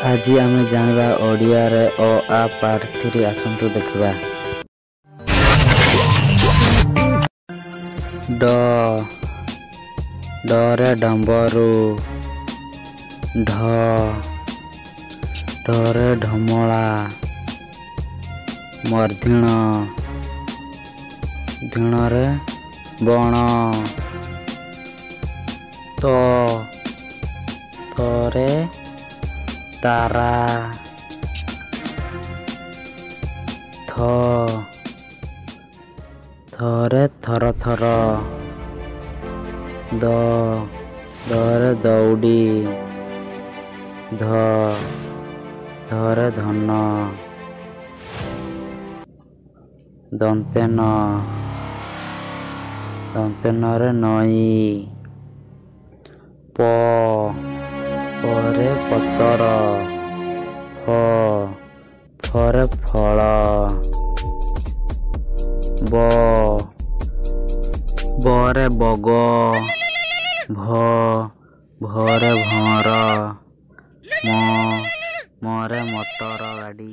आज आम जाना ओडिया रे अ आ पार्ट 3 आसतु देखा। ड डरे डंबरू। ढ ढरे ढमला। मर्धिण धिणरे बण। त तरे तारा। थ थरे थर थर। द दरे दौड़ी। ध धरे धन। दंते न दंते नरे नई। प परे पतर। फ फरे फल। ब बरे बग। भ भरे भंवर। म मरे मोटर गाड़ी।